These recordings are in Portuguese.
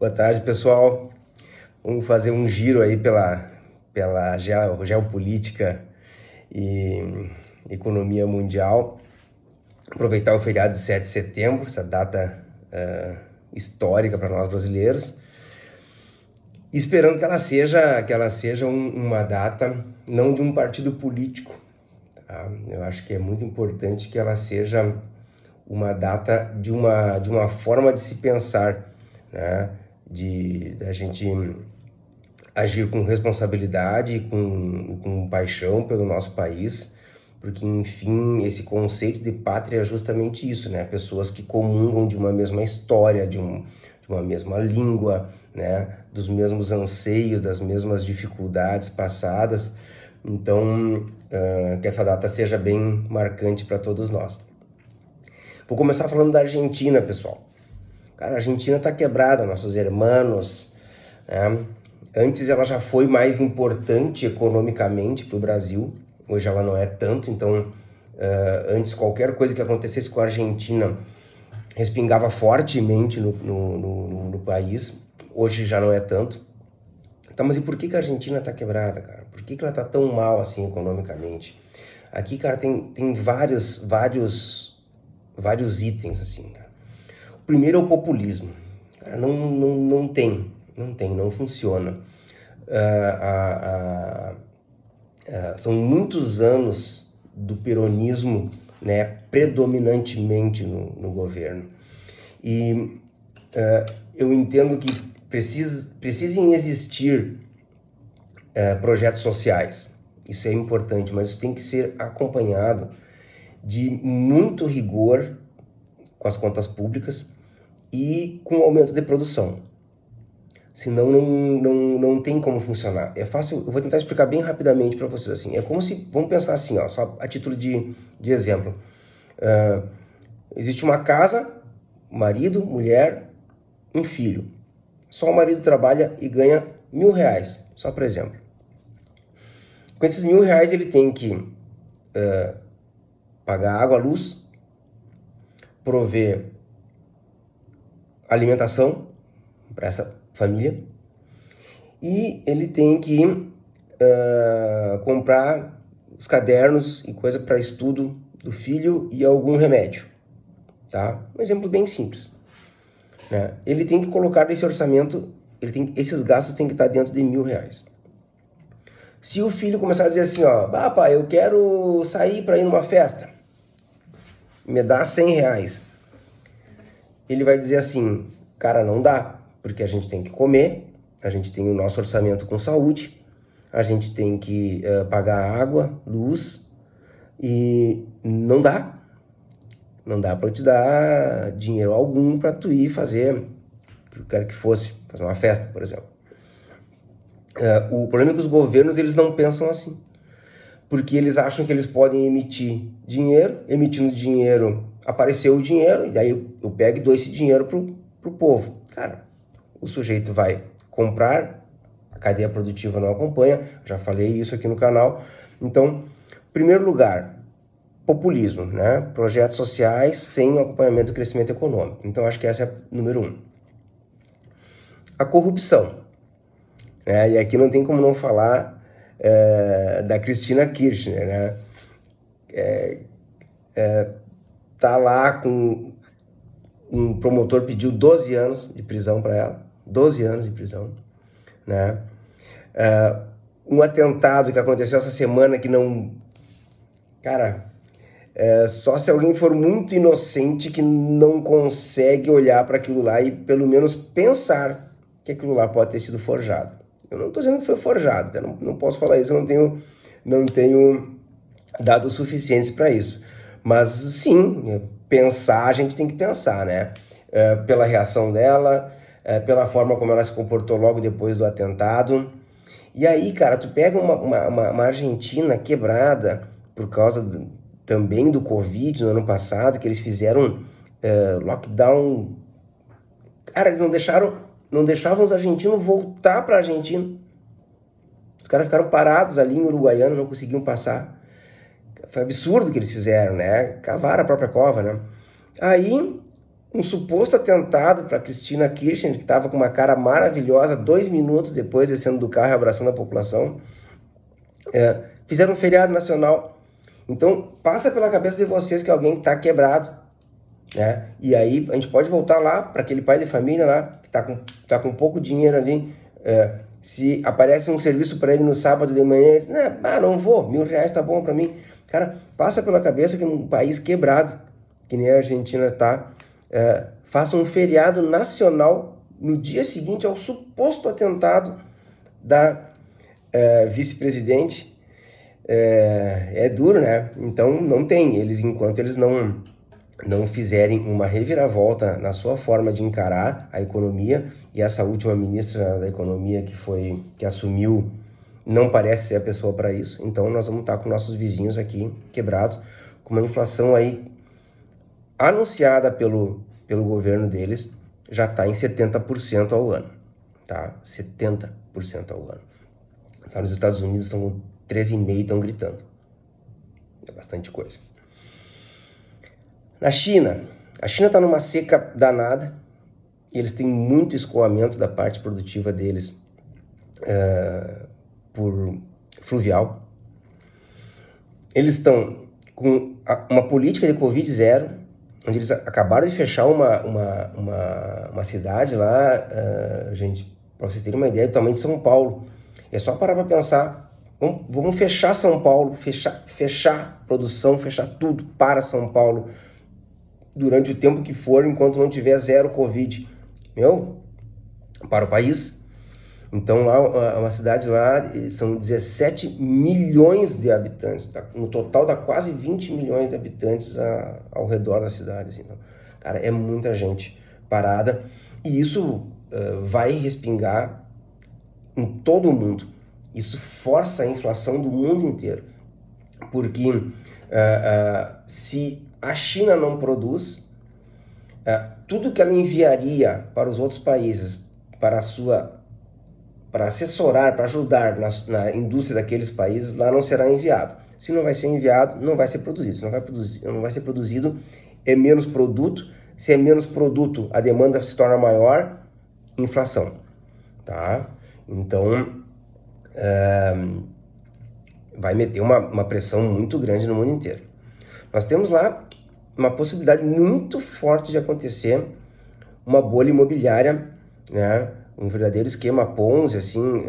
Boa tarde, pessoal. Vamos fazer um giro aí pela geopolítica e economia mundial. Aproveitar o feriado de 7 de setembro, essa data histórica para nós brasileiros. E esperando que ela seja uma data não de um partido político. Tá? Eu acho que é muito importante que ela seja uma data de uma forma de se pensar, né? Da gente agir com responsabilidade e com paixão pelo nosso país, porque, enfim, esse conceito de pátria é justamente isso, né? Pessoas que comungam de uma mesma história, de uma mesma língua, né? Dos mesmos anseios, das mesmas dificuldades passadas. Então, que essa data seja bem marcante para todos nós. Vou começar falando da Argentina, pessoal. Cara, a Argentina tá quebrada, nossos irmãos, né? Antes ela já foi mais importante economicamente para o Brasil, hoje ela não é tanto, então antes qualquer coisa que acontecesse com a Argentina respingava fortemente no país, hoje já não é tanto. Tá, mas e por que a Argentina tá quebrada, cara? Por que ela tá tão mal assim economicamente? Aqui, cara, tem vários itens assim, cara. O primeiro é o populismo. Cara, não funciona. São muitos anos do peronismo, né, predominantemente no governo. E eu entendo que precisem existir projetos sociais. Isso é importante, mas isso tem que ser acompanhado de muito rigor com as contas públicas e com o aumento de produção. Senão não tem como funcionar. É fácil, eu vou tentar explicar bem rapidamente para vocês. Assim. É como se, vamos pensar assim, ó, só a título de exemplo. Existe uma casa, marido, mulher, um filho. Só o marido trabalha e ganha R$1.000, só por exemplo. Com esses R$1.000 ele tem que pagar água, luz, prover alimentação para essa família e ele tem que comprar os cadernos e coisa para estudo do filho e algum remédio, tá? Um exemplo bem simples, né? Ele tem que colocar nesse orçamento, esses gastos têm que estar dentro de R$1.000. Se o filho começar a dizer assim, ó, pai, eu quero sair para ir numa festa, me dá R$100, ele vai dizer assim, cara, não dá, porque a gente tem que comer, a gente tem o nosso orçamento com saúde, a gente tem que pagar água, luz, e não dá para eu te dar dinheiro algum para tu ir fazer o que eu quero que fosse, fazer uma festa, por exemplo. O problema é que os governos eles não pensam assim, porque eles acham que eles podem emitir dinheiro, emitindo dinheiro, apareceu o dinheiro, e daí eu pego e dou esse dinheiro pro povo. Cara, o sujeito vai comprar, a cadeia produtiva não acompanha, já falei isso aqui no canal. Então, em primeiro lugar, populismo, né? Projetos sociais sem o acompanhamento do crescimento econômico. Então, acho que essa é a número 1. A corrupção. E aqui não tem como não falar da Cristina Kirchner, né? Tá lá com um promotor pediu 12 anos de prisão para ela, 12 anos de prisão, né? Um atentado que aconteceu essa semana que não... Cara, só se alguém for muito inocente que não consegue olhar para aquilo lá e pelo menos pensar que aquilo lá pode ter sido forjado. Eu não estou dizendo que foi forjado, eu não posso falar isso, eu não tenho dados suficientes para isso. Mas sim, pensar, a gente tem que pensar, né? Pela reação dela, pela forma como ela se comportou logo depois do atentado. E aí, cara, tu pega uma Argentina quebrada por causa também do Covid no ano passado, que eles fizeram lockdown. Cara, eles não deixavam os argentinos voltar pra Argentina. Os caras ficaram parados ali em Uruguaiana, não conseguiam passar. Foi absurdo o que eles fizeram, né? Cavaram a própria cova, né? Aí um suposto atentado para Cristina Kirchner, que estava com uma cara maravilhosa, 2 minutos depois descendo do carro e abraçando a população. Fizeram um feriado nacional. Então, passa pela cabeça de vocês que alguém está quebrado, né? E aí a gente pode voltar lá para aquele pai de família lá, que tá com pouco dinheiro ali. Se aparece um serviço para ele no sábado de manhã, ele diz, não vou, R$1.000 tá bom para mim. Cara, passa pela cabeça que num país quebrado, que nem a Argentina tá, faça um feriado nacional no dia seguinte ao suposto atentado da vice-presidente. É duro, né? Então não tem, enquanto eles não fizerem uma reviravolta na sua forma de encarar a economia, e essa última ministra da economia que assumiu não parece ser a pessoa para isso, então nós vamos estar com nossos vizinhos aqui quebrados, com uma inflação aí anunciada pelo governo deles, já está em 70% ao ano, tá? 70% ao ano. Lá nos Estados Unidos são 13,5% e estão gritando. É bastante coisa. Na China, a China está numa seca danada e eles têm muito escoamento da parte produtiva deles por fluvial. Eles estão com uma política de Covid zero, onde eles acabaram de fechar uma cidade lá, gente, para vocês terem uma ideia do tamanho de São Paulo. É só parar para pensar. Vamos fechar São Paulo, fechar produção, fechar tudo para São Paulo durante o tempo que for, enquanto não tiver zero Covid. Para o país. Então lá, uma cidade lá, são 17 milhões de habitantes. No total dá quase 20 milhões de habitantes ao redor da cidade. Assim. Então, cara, é muita gente parada. E isso vai respingar em todo o mundo. Isso força a inflação do mundo inteiro, porque se a China não produz, tudo que ela enviaria para os outros países para assessorar, para ajudar na indústria daqueles países, lá não será enviado. Se não vai ser enviado, não vai ser produzido. Se não vai ser produzido, é menos produto. Se é menos produto, a demanda se torna maior, inflação, tá? Então vai meter uma pressão muito grande no mundo inteiro. Nós temos lá uma possibilidade muito forte de acontecer uma bolha imobiliária, né? Um verdadeiro esquema Ponzi, assim,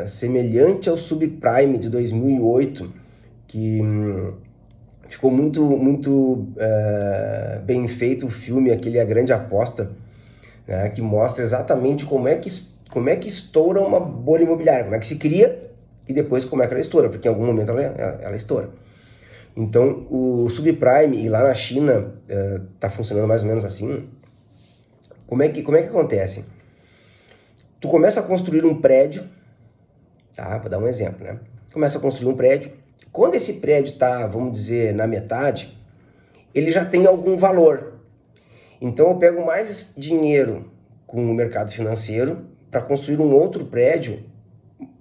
semelhante ao subprime de 2008, que ficou muito bem feito o filme, aquele A Grande Aposta, né? Que mostra exatamente como é que estoura uma bolha imobiliária, como é que se cria e depois como é que ela estoura, porque em algum momento ela estoura. Então, o subprime, e lá na China está funcionando mais ou menos assim. Como é que acontece? Tu começa a construir um prédio, tá? Vou dar um exemplo, né? Começa a construir um prédio. Quando esse prédio está, vamos dizer, na metade, ele já tem algum valor. Então, eu pego mais dinheiro com o mercado financeiro para construir um outro prédio,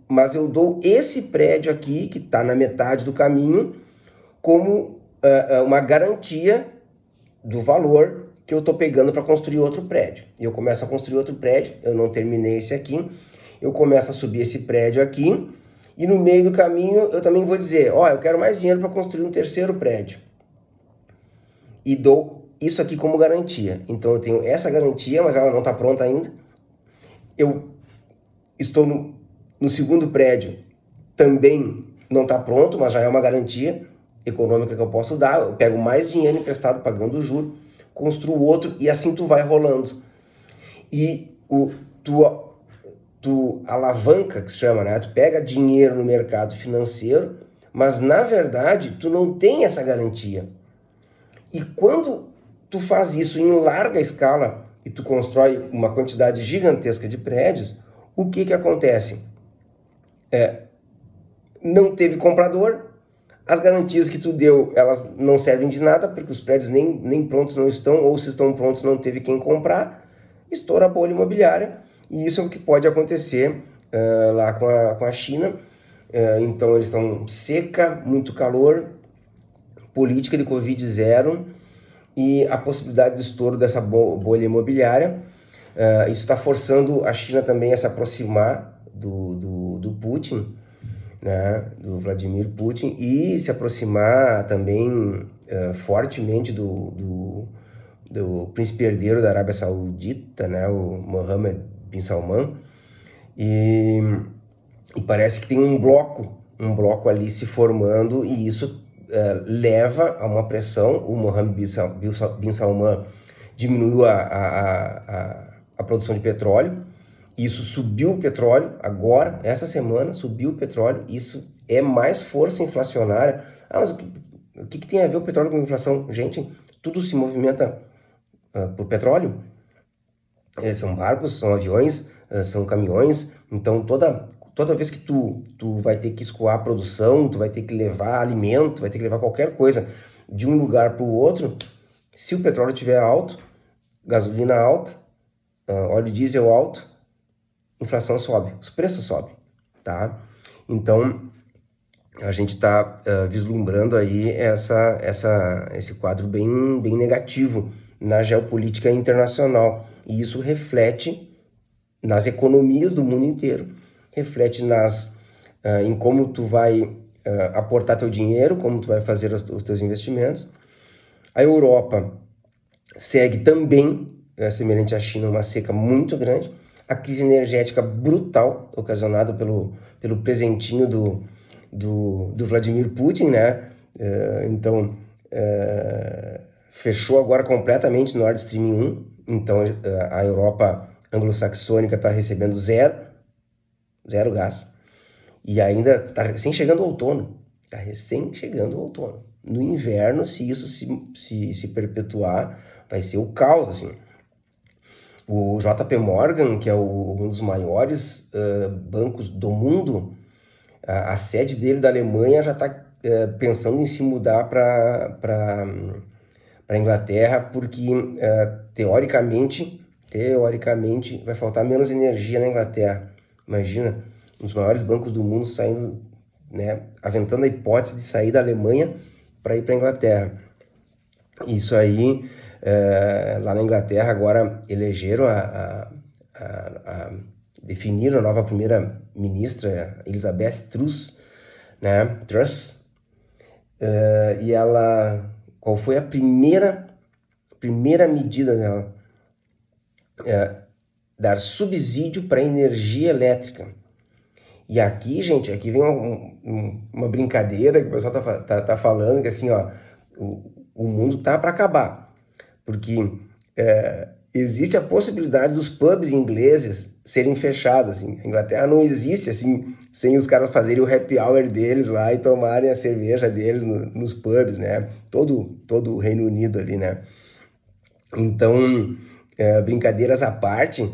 mas eu dou esse prédio aqui, que está na metade do caminho, como uma garantia do valor que eu estou pegando para construir outro prédio. E eu começo a construir outro prédio, eu não terminei esse aqui, eu começo a subir esse prédio aqui, e no meio do caminho eu também vou dizer, eu quero mais dinheiro para construir um terceiro prédio. E dou isso aqui como garantia. Então eu tenho essa garantia, mas ela não está pronta ainda. Eu estou no segundo prédio, também não está pronto, mas já é uma garantia econômica que eu posso dar. Eu pego mais dinheiro emprestado pagando o juro, construo outro e assim tu vai rolando. E tu alavanca, que se chama, né? Tu pega dinheiro no mercado financeiro, mas na verdade tu não tem essa garantia. E quando tu faz isso em larga escala e tu constrói uma quantidade gigantesca de prédios, o que acontece? Não teve comprador, as garantias que tu deu, elas não servem de nada, porque os prédios nem prontos não estão, ou se estão prontos não teve quem comprar, estoura a bolha imobiliária, e isso é o que pode acontecer lá com a China. Então eles estão seca, muito calor, política de Covid zero, e a possibilidade de estouro dessa bolha imobiliária. Isso está forçando a China também a se aproximar do Putin, né, do Vladimir Putin, e se aproximar também fortemente do príncipe herdeiro da Arábia Saudita, né, o Mohammed bin Salman, e parece que tem um bloco ali se formando, e isso leva a uma pressão. O Mohammed bin Salman diminuiu a produção de petróleo, isso subiu o petróleo, agora, essa semana, subiu o petróleo, isso é mais força inflacionária. Mas o que tem a ver o petróleo com a inflação? Gente, tudo se movimenta por petróleo. São barcos, são aviões, são caminhões, então toda vez que tu vai ter que escoar a produção, tu vai ter que levar alimento, vai ter que levar qualquer coisa de um lugar para o outro, se o petróleo estiver alto, gasolina alta, óleo diesel alto, inflação sobe, os preços sobem, tá? Então, a gente está vislumbrando aí esse quadro bem negativo na geopolítica internacional, e isso reflete nas economias do mundo inteiro, reflete em como tu vai aportar teu dinheiro, como tu vai fazer os teus investimentos. A Europa segue também, semelhante à China, uma seca muito grande, a crise energética brutal, ocasionada pelo presentinho do Vladimir Putin, né? Então, fechou agora completamente Nord Stream 1, então a Europa anglo-saxônica está recebendo zero gás, e ainda está recém chegando o outono, No inverno, se isso se perpetuar, vai ser o caos, assim. O JP Morgan, que é um dos maiores bancos do mundo, a sede dele da Alemanha já está pensando em se mudar para a Inglaterra, porque teoricamente vai faltar menos energia na Inglaterra. Imagina, um dos maiores bancos do mundo saindo, né, aventando a hipótese de sair da Alemanha para ir para a Inglaterra. Isso aí, lá na Inglaterra agora elegeram definiram a nova primeira-ministra, Elizabeth Truss, né? E ela, qual foi a primeira medida dela? Dar subsídio para energia elétrica. E aqui, gente, vem uma brincadeira que o pessoal tá falando, que assim, ó, o mundo tá para acabar, porque existe a possibilidade dos pubs ingleses serem fechados, assim. A Inglaterra não existe, assim, sem os caras fazerem o happy hour deles lá e tomarem a cerveja deles nos pubs, né? Todo o Reino Unido ali, né? Então, brincadeiras à parte,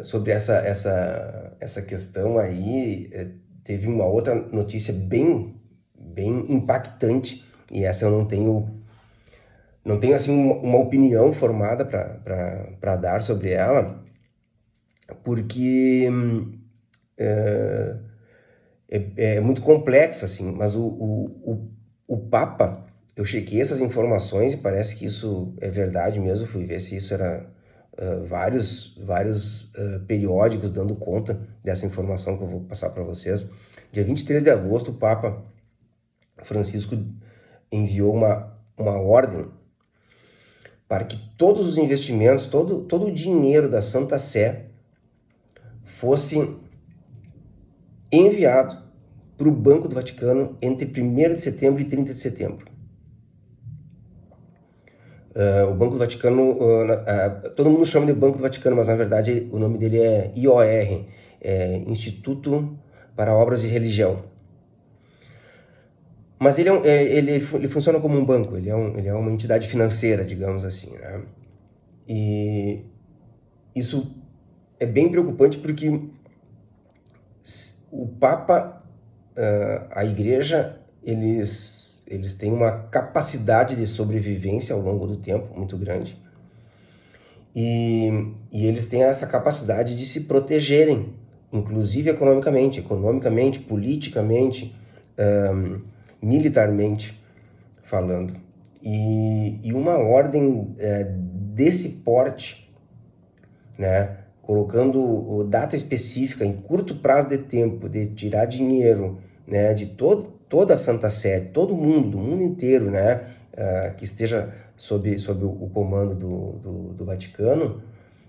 sobre essa questão aí, teve uma outra notícia bem impactante, e essa eu não tenho assim uma opinião formada para dar sobre ela, porque é muito complexo, assim. Mas o Papa, eu chequei essas informações e parece que isso é verdade mesmo. Fui ver se isso era vários periódicos dando conta dessa informação que eu vou passar para vocês. Dia 23 de agosto, o Papa Francisco enviou uma ordem para que todos os investimentos, todo o dinheiro da Santa Sé fosse enviado para o Banco do Vaticano entre 1º de setembro e 30 de setembro. O Banco do Vaticano, todo mundo chama de Banco do Vaticano, mas na verdade o nome dele é IOR, Instituto para Obras de Religião. Mas ele funciona como um banco, ele é uma entidade financeira, digamos assim, né? E isso é bem preocupante porque o Papa, a Igreja, eles têm uma capacidade de sobrevivência ao longo do tempo muito grande, e eles têm essa capacidade de se protegerem, inclusive economicamente, politicamente, militarmente falando. E uma ordem desse porte, né, colocando data específica, em curto prazo de tempo, de tirar dinheiro, né, de toda a Santa Sé, todo mundo, do mundo inteiro, né, que esteja sob o comando do Vaticano,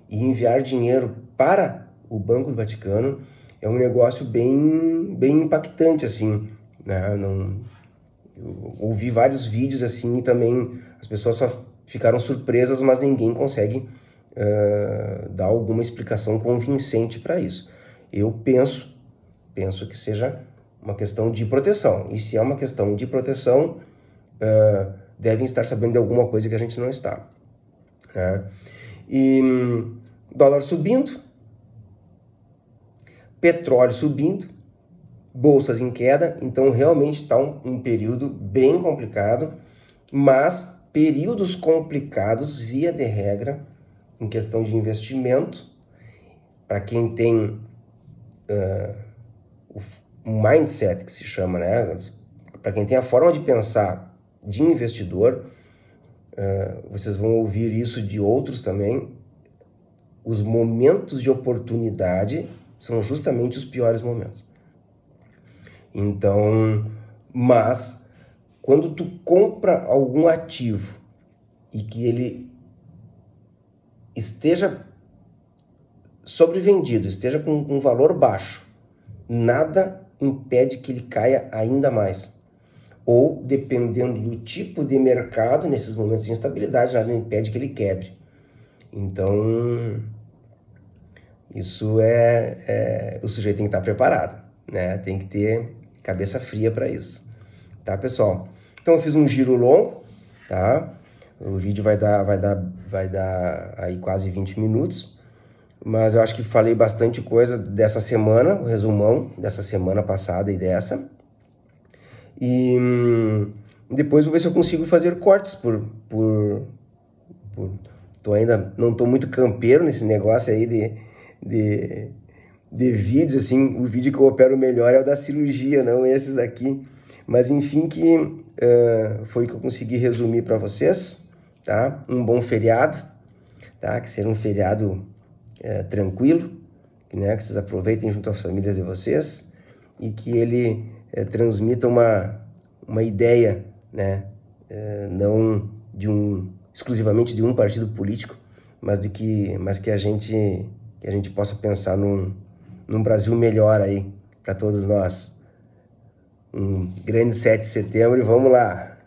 e enviar dinheiro para o Banco do Vaticano, é um negócio bem impactante, assim, né? Eu ouvi vários vídeos assim e também as pessoas só ficaram surpresas, mas ninguém consegue dar alguma explicação convincente para isso. Eu penso que seja uma questão de proteção. E se é uma questão de proteção, devem estar sabendo de alguma coisa que a gente não está, né? E dólar subindo, petróleo subindo, bolsas em queda, então realmente está um período bem complicado, mas períodos complicados, via de regra, em questão de investimento, para quem tem um mindset que se chama, né? Para quem tem a forma de pensar de investidor, vocês vão ouvir isso de outros também. Os momentos de oportunidade são justamente os piores momentos. Então, mas quando tu compra algum ativo e que ele esteja sobrevendido, esteja com um valor baixo, nada impede que ele caia ainda mais. Ou, dependendo do tipo de mercado, nesses momentos de instabilidade, nada impede que ele quebre. Então, isso o sujeito tem que estar preparado, né? Tem que ter cabeça fria para isso, tá, pessoal? Então, eu fiz um giro longo, tá? O vídeo vai dar aí quase 20 minutos, mas eu acho que falei bastante coisa dessa semana, o resumão dessa semana passada e dessa. E depois vou ver se eu consigo fazer cortes não tô muito campeiro nesse negócio aí de vídeos, assim. O vídeo que eu opero melhor é o da cirurgia, não esses aqui. Mas enfim, foi o que eu consegui resumir para vocês, tá? Um bom feriado, tá? Que seja um feriado tranquilo, né? Que vocês aproveitem junto às famílias de vocês e que ele transmita uma ideia, né? Não exclusivamente de um partido político, mas que a gente possa pensar num Brasil melhor aí para todos nós. Um grande 7 de setembro e vamos lá!